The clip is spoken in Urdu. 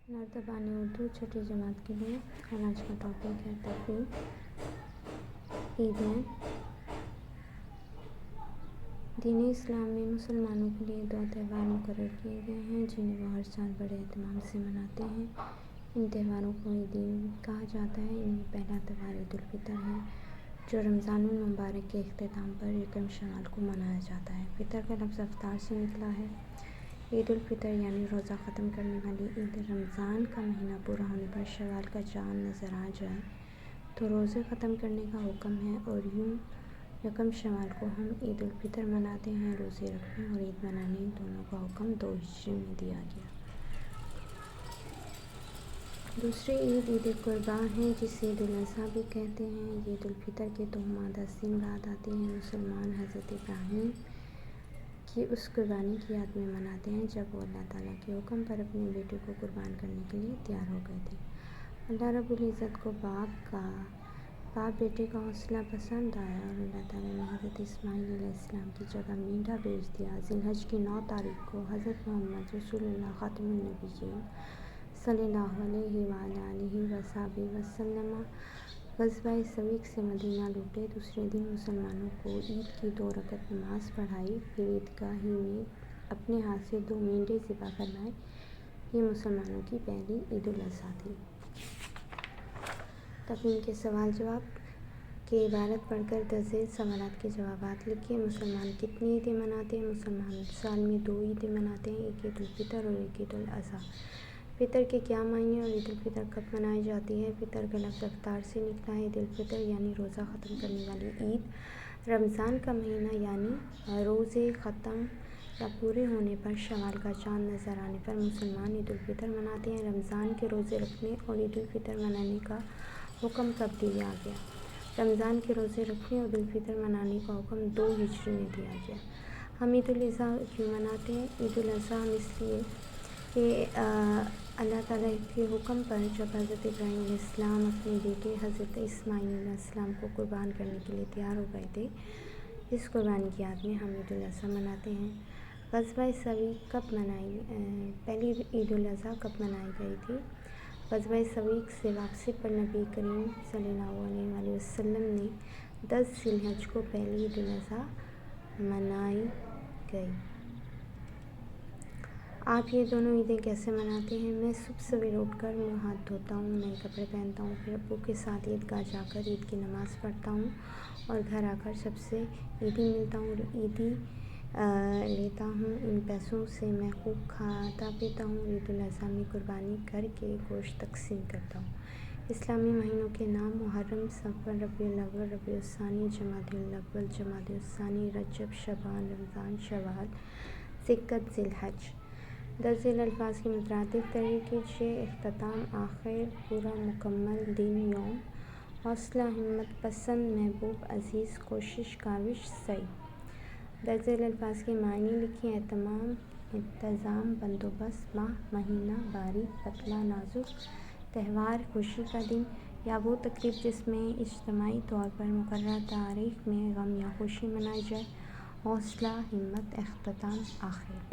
نردبان اردو چھٹی جماعت کے لیے، اور آج کا ٹاپک ہے تقویم عیدین۔ دین اسلام میں مسلمانوں کے لیے 2 تہوار مقرر کیے گئے ہیں جنہیں وہ ہر سال بڑے اہتمام سے مناتے ہیں۔ ان تہواروں کو عیدین کہا جاتا ہے۔ ان میں پہلا تہوار عید الفطر ہے جو رمضان المبارک کے اختتام پر یکم شوال کو منایا جاتا ہے۔ فطر کا لفظ افطار سے نکلا ہے۔ عید الفطر یعنی روزہ ختم کرنے والی عید۔ رمضان کا مہینہ پورا ہونے پر شوال کا چاند نظر آ جائے تو روزے ختم کرنے کا حکم ہے، اور یوں یکم شوال کو ہم عید الفطر مناتے ہیں۔ روزے رکھنے اور عید منانے دونوں کا حکم 2 ہجری میں دیا گیا۔ دوسری عید عید قرباں ہے جسے عید الاضحیٰ بھی کہتے ہیں۔ یہ عید الفطر کے 2 ماہ 10 دن بعد آتی ہے۔ مسلمان حضرت ابراہیم کی اس قربانی کی یاد میں مناتے ہیں جب وہ اللہ تعالیٰ کے حکم پر اپنے بیٹے کو قربان کرنے کے لیے تیار ہو گئے تھے۔ اللہ رب العزت کو باپ بیٹے کا حوصلہ پسند آیا اور اللہ تعالیٰ نے حضرت اسماعیل علیہ السلام کی جگہ مینڈھا بھیج دیا۔ ذی الحج کی 9 تاریخ کو حضرت محمد رسول اللہ خاتم النبیین صلی اللہ علیہ وآلہ آلہ وصحبہ وسلم غزوہ سویق سے مدینہ لوٹے۔ دوسرے دن مسلمانوں کو عید کی 2 رکعت نماز پڑھائی، پھر عیدگاہ ہی میں اپنے ہاتھ سے 2 مینڈھے ذبح فرمائے۔ یہ مسلمانوں کی پہلی عید الاضحیٰ تھی۔ تقویم کے سوال جواب کی عبارت پڑھ کر درج سوالات کے جوابات لکھیں۔ مسلمان کتنی عیدیں مناتے ہیں؟ مسلمان سال میں 2 عیدیں مناتے ہیں، ایک عید الفطر اور ایک عید الاضحیٰ۔ فطر کے کیا معنی اور عید الفطر کب منائی جاتی ہے؟ فطر کا لفظ افطار سے نکلا ہے۔ عید الفطر یعنی روزہ ختم کرنے والی عید۔ رمضان کا مہینہ یعنی روزے ختم یا پورے ہونے پر شوال کا چاند نظر آنے پر مسلمان عید الفطر مناتے ہیں۔ رمضان کے روزے رکھنے اور عید الفطر منانے کا حکم کب دیا گیا؟ رمضان کے روزے رکھنے اور عید الفطر منانے کا حکم 2 ہجری میں دیا گیا۔ ہم عید الاضحیٰ کیوں مناتے ہیں؟ عید الاضحیٰ ہم اس لیے کہ اللہ تعالیٰ کے حکم پر جب حضرت ابراہیم علیہ السلام اپنے بیٹے حضرت اسماعیل علیہ السلام کو قربان کرنے کے لیے تیار ہو گئے تھے، اس قربانی کی یاد میں ہم عید الاضحیٰ مناتے ہیں۔ غزوہ سویق کب منائی پہلی عید الاضحیٰ کب منائی گئی تھی؟ غزوہ سویق سے واپسی پر نبی کریم صلی اللہ علیہ وآلہ وسلم نے 10 ذی الحج کو پہلی عید الاضحیٰ منائی گئی۔ آپ یہ دونوں عیدیں کیسے مناتے ہیں؟ میں صبح سویرے اٹھ کر منہ ہاتھ دھوتا ہوں، نئے کپڑے پہنتا ہوں، پھر ابو کے ساتھ عیدگاہ جا کر عید کی نماز پڑھتا ہوں اور گھر آ کر سب سے عیدی ملتا ہوں اور عیدی لیتا ہوں۔ ان پیسوں سے میں خوب کھاتا پیتا ہوں۔ عید الاضحیٰ میں قربانی کر کے گوشت تقسیم کرتا ہوں۔ اسلامی مہینوں کے نام: محرم، صفر، ربیع الاول، ربیع الثانی، جمادی الاول، جمادی الثانی، رجب، شعبان، رمضان، شوال، ذی القعدہ، ذی الحج۔ درج ذیل الفاظ کی مترادف تحریر کیجیے۔ اختتام، آخر، پورا، مکمل، دن، یوم، حوصلہ، ہمت پسند، محبوب، عزیز، کوشش، کاوش، سعی۔ درج ذیل الفاظ کے معنی لکھیں۔ اہتمام، انتظام، بندوبست۔ ماہ، مہینہ، باریک، پتلا، نازک۔ تہوار، خوشی کا دن یا وہ تقریب جس میں اجتماعی طور پر مقررہ تاریخ میں غم یا خوشی منائی جائے۔ حوصلہ، ہمت، اختتام، آخر۔